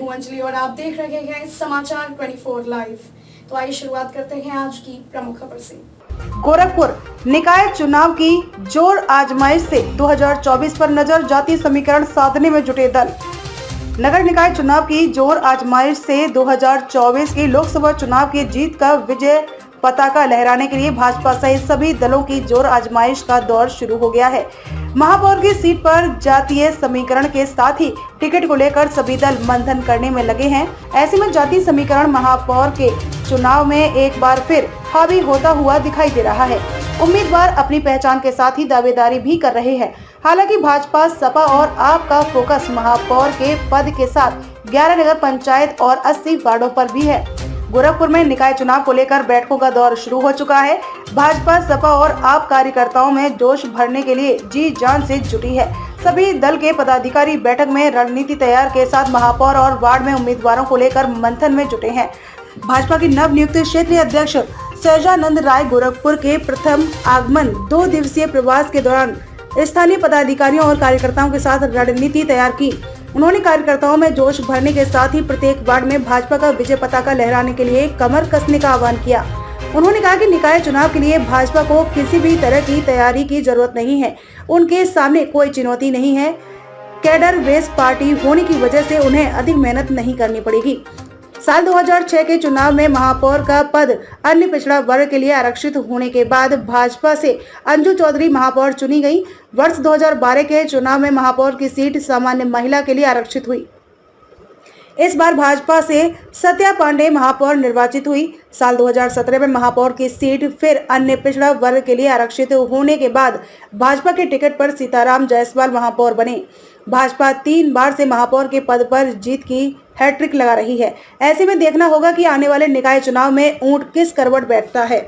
हूं अंजलि और आप देख रहे हैं समाचार 24 लाइव। तो आइए शुरुआत करते हैं आज की प्रमुख खबर से। गोरखपुर निकाय चुनाव की जोर आजमाइश से 2024 पर नजर, जातीय समीकरण साधने में जुटे दल। नगर निकाय चुनाव की जोर आजमाइश से 2024 के लोकसभा चुनाव की जीत का विजय पताका लहराने के लिए भाजपा सहित सभी दलों की जोर आजमाइश का दौर शुरू हो गया है। महापौर की सीट पर जातीय समीकरण के साथ ही टिकट को लेकर सभी दल मंथन करने में लगे हैं। ऐसे में जातीय समीकरण महापौर के चुनाव में एक बार फिर हावी होता हुआ दिखाई दे रहा है। उम्मीदवार अपनी पहचान के साथ ही दावेदारी भी कर रहे हैं। हालांकि भाजपा, सपा और आप का फोकस महापौर के पद के साथ 11 नगर पंचायत और 80 वार्डों पर भी है। गोरखपुर में निकाय चुनाव को लेकर बैठकों का दौर शुरू हो चुका है। भाजपा, सपा और आप कार्यकर्ताओं में जोश भरने के लिए जी जान से जुटी है। सभी दल के पदाधिकारी बैठक में रणनीति तैयार के साथ महापौर और वार्ड में उम्मीदवारों को लेकर मंथन में जुटे हैं। भाजपा की नवनियुक्त क्षेत्रीय अध्यक्ष सहजानंद राय गोरखपुर के प्रथम आगमन 2 दिवसीय प्रवास के दौरान स्थानीय पदाधिकारियों और कार्यकर्ताओं के साथ रणनीति तैयार की। उन्होंने कार्यकर्ताओं में जोश भरने के साथ ही प्रत्येक वार्ड में भाजपा का विजय पताका लहराने के लिए कमर कसने का आह्वान किया। उन्होंने कहा कि निकाय चुनाव के लिए भाजपा को किसी भी तरह की तैयारी की जरूरत नहीं है। उनके सामने कोई चुनौती नहीं है। कैडर बेस पार्टी होने की वजह से उन्हें अधिक मेहनत नहीं करनी पड़ेगी। साल 2006 के चुनाव में महापौर का पद अन्य पिछड़ा वर्ग के लिए आरक्षित होने के बाद भाजपा से अंजू चौधरी महापौर चुनी गई। वर्ष 2012 के चुनाव में महापौर की सीट सामान्य महिला के लिए आरक्षित हुई। इस बार भाजपा से सत्या पांडे महापौर निर्वाचित हुई। साल 2017 में महापौर की सीट फिर अन्य पिछड़ा वर्ग के लिए आरक्षित होने के बाद भाजपा के टिकट पर सीताराम जायसवाल महापौर बने। भाजपा 3 बार से महापौर के पद पर जीत की हैट्रिक लगा रही है। ऐसे में देखना होगा कि आने वाले निकाय चुनाव में ऊंट किस करवट बैठता है।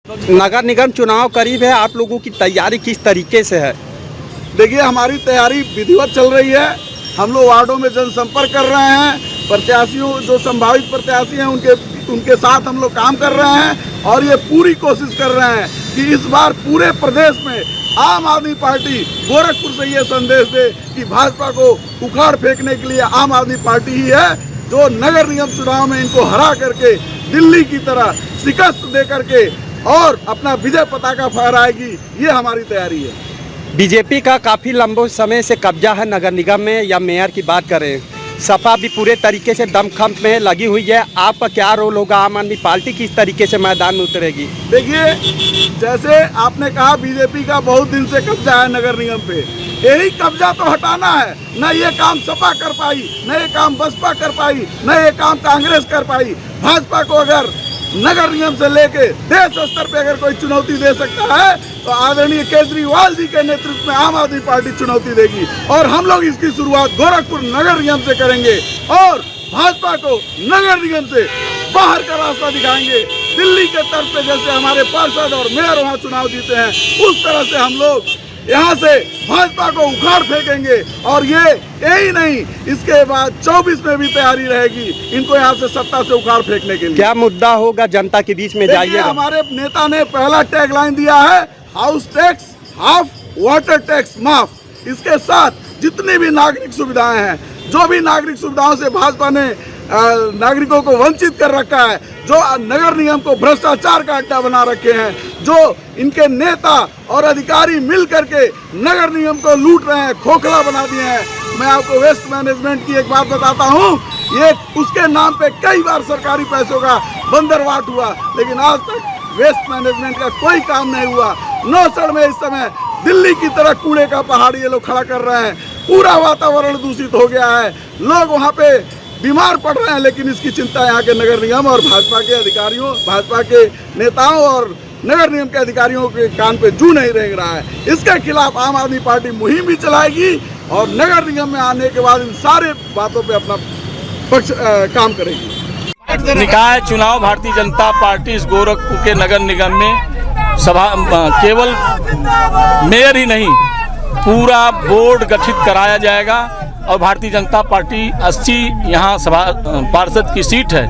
नगर निगम चुनाव करीब है, आप लोगों की तैयारी किस तरीके से है? देखिए, हमारी तैयारी विधिवत चल रही है। हम लोग वार्डों में जनसंपर्क कर रहे हैं। प्रत्याशियों, जो संभावित प्रत्याशी हैं, उनके साथ हम लोग काम कर रहे हैं और ये पूरी कोशिश कर रहे हैं कि इस बार पूरे प्रदेश में आम आदमी पार्टी गोरखपुर से ये संदेश दे कि भाजपा को उखाड़ फेंकने के लिए आम आदमी पार्टी ही है जो नगर निगम चुनाव में इनको हरा करके दिल्ली की तरह शिकस्त दे करके और अपना विजय पताका फहराएगी। ये हमारी तैयारी है। बीजेपी का काफ़ी लंबे समय से कब्जा है नगर निगम में, या मेयर की बात करें, सपा भी पूरे तरीके से दमखम में लगी हुई है। आपका क्या रोल होगा? आम आदमी पार्टी किस तरीके से मैदान में उतरेगी? देखिए, जैसे आपने कहा बीजेपी का बहुत दिन से कब्जा है नगर निगम पे, यही कब्जा तो हटाना है। न ये काम सपा कर पाई, न ये काम बसपा कर पाई, न ये काम कांग्रेस कर पाई। भाजपा को अगर नगर निगम से लेके देश स्तर पे अगर कोई चुनौती दे सकता है तो आदरणीय केजरीवाल जी के नेतृत्व में आम आदमी पार्टी चुनौती देगी। और हम लोग इसकी शुरुआत गोरखपुर नगर निगम से करेंगे और भाजपा को नगर निगम से बाहर का रास्ता दिखाएंगे। दिल्ली के तर्ज पे जैसे हमारे पार्षद और मेयर वहाँ चुनाव जीते हैं, उस तरह से हम लोग यहाँ से भाजपा को उखाड़ फेंकेंगे। और ये यही नहीं, इसके बाद 24 में भी तैयारी रहेगी इनको यहाँ से सत्ता से उखाड़ फेंकने के लिए। क्या मुद्दा होगा जनता के बीच में जाइएगा? हमारे नेता ने पहला टैगलाइन दिया है, house tax half, water tax माफ। इसके साथ जितनी भी नागरिक सुविधाएं हैं, जो भी नागरिक सुविधाओं से भाजपा ने नागरिकों को वंचित कर रखा है, जो नगर निगम को भ्रष्टाचार का अड्डा बना रखे हैं, जो इनके नेता और अधिकारी मिल करके नगर निगम को लूट रहे हैं, खोखला बना दिए हैं। मैं आपको वेस्ट मैनेजमेंट की एक बात बताता हूँ, ये उसके नाम पे कई बार सरकारी पैसों का बंदरवाट हुआ, लेकिन आज तक वेस्ट मैनेजमेंट का कोई काम नहीं हुआ। नौसड़ में इस समय दिल्ली की तरह कूड़े का पहाड़ ये लोग खड़ा कर रहे हैं। पूरा वातावरण दूषित हो गया है, लोग वहाँ पे बीमार पड़ रहे हैं, लेकिन इसकी चिंता यहाँ के नगर निगम और भाजपा के अधिकारियों, भाजपा के नेताओं और नगर निगम के अधिकारियों के कान पे जू नहीं रेंग रहा है। इसके खिलाफ आम आदमी पार्टी मुहिम भी चलाएगी और नगर निगम में आने के बाद इन सारे बातों पे अपना पक्ष काम करेगी। निकाय चुनाव भारतीय जनता पार्टी इस गोरखपुर के नगर निगम में केवल मेयर ही नहीं, पूरा बोर्ड गठित कराया जाएगा और भारतीय जनता पार्टी 80 यहाँ सभा पार्षद की सीट है,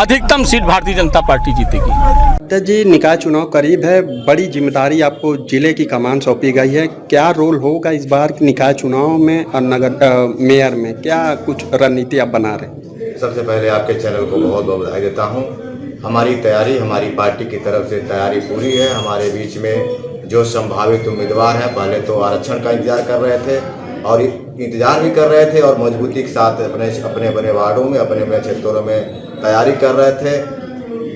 अधिकतम सीट भारतीय जनता पार्टी जीतेगी। तो जी निकाय चुनाव करीब है, बड़ी जिम्मेदारी आपको जिले की कमान सौंपी गई है, क्या रोल होगा इस बार निकाय चुनाव में और नगर मेयर में, क्या कुछ रणनीति आप बना रहे हैं? सबसे पहले आपके चैनल को बहुत बहुत बधाई देता हूं। हमारी तैयारी, हमारी पार्टी की तरफ से तैयारी पूरी है। हमारे बीच में जो संभावित उम्मीदवार हैं, पहले तो आरक्षण का इंतजार कर रहे थे और इंतजार भी कर रहे थे और मजबूती के साथ अपने अपने वार्डों में, अपने अपने क्षेत्रों में तैयारी कर रहे थे।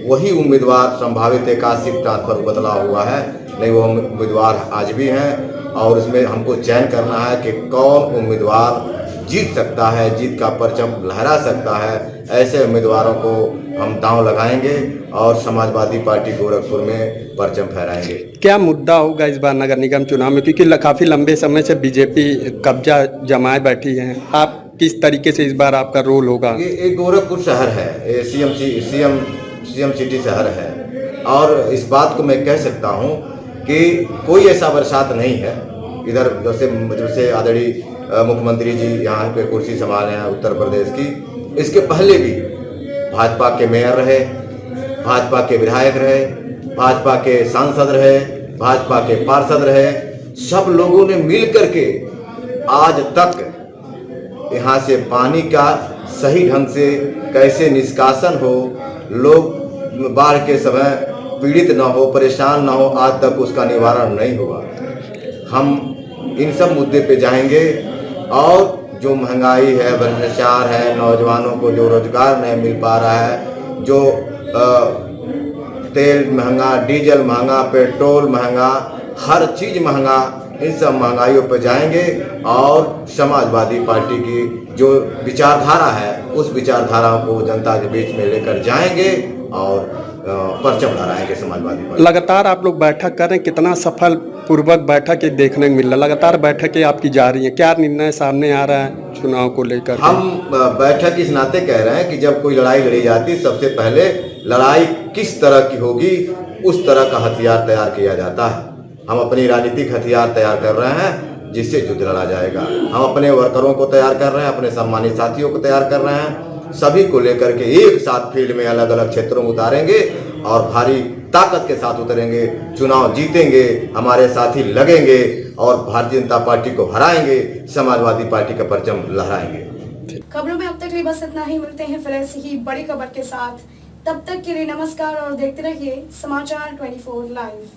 वही उम्मीदवार संभावित 81 ट्रांसफर बदला हुआ है, नहीं वो उम्मीदवार आज भी हैं और उसमें हमको चयन करना है कि कौन उम्मीदवार जीत सकता है, जीत का परचम लहरा सकता है। ऐसे उम्मीदवारों को हम दांव लगाएंगे और समाजवादी पार्टी गोरखपुर में परचम फहराएंगे। क्या मुद्दा होगा इस बार नगर निगम चुनाव में, क्योंकि काफ़ी लंबे समय से बीजेपी कब्जा जमाए बैठी है, आप किस तरीके से इस बार आपका रोल होगा? ये गोरखपुर शहर है, ये सीएम सिटी शहर है और इस बात को मैं कह सकता हूँ कि कोई ऐसा बरसात नहीं है इधर, जैसे आदरणीय मुख्यमंत्री जी यहाँ पे कुर्सी संभाले हैं उत्तर प्रदेश की, इसके पहले भी भाजपा के मेयर रहे, भाजपा के विधायक रहे, भाजपा के सांसद रहे, भाजपा के पार्षद रहे, सब लोगों ने मिल करके आज तक यहाँ से पानी का सही ढंग से कैसे निष्कासन हो, लोग बाढ़ के समय पीड़ित न हो, परेशान न हो, आज तक उसका निवारण नहीं हुआ। हम इन सब मुद्दे पे जाएंगे और जो महंगाई है, भ्रष्टाचार है, नौजवानों को जो रोजगार नहीं मिल पा रहा है, जो तेल महंगा, डीजल महंगा, पेट्रोल महंगा, हर चीज़ महंगा, इन सब महंगाइयों पर जाएंगे और समाजवादी पार्टी की जो विचारधारा है उस विचारधारा को जनता के बीच में लेकर जाएंगे और परचम लहराएंगे समाजवादी पार्टी। लगातार आप लोग बैठक कर रहे हैं, कितना सफल पूर्वक बैठक देखने को मिल रहा है, लगातार बैठकें आपकी जा रही हैं, क्या निर्णय सामने आ रहा है चुनाव को लेकर? हम बैठक इस नाते कह रहे हैं कि जब कोई लड़ाई लड़ी जाती है, सबसे पहले लड़ाई किस तरह की होगी उस तरह का हथियार तैयार किया जाता है। हम अपनी राजनीतिक हथियार तैयार कर रहे हैं जिससे युद्ध लड़ा जाएगा। हम अपने वर्करों को तैयार कर रहे हैं, अपने सम्मानित साथियों को तैयार कर रहे हैं, सभी को लेकर के एक साथ फील्ड में अलग अलग क्षेत्रों में उतारेंगे और भारी ताकत के साथ उतरेंगे, चुनाव जीतेंगे, हमारे साथी लगेंगे और भारतीय जनता पार्टी को हराएंगे, समाजवादी पार्टी का परचम लहराएंगे। खबरों में अब तक बस इतना ही, मिलते हैं फिर ऐसी ही बड़ी खबर के साथ। तब तक के लिए नमस्कार और देखते रहिए समाचार 24 लाइव।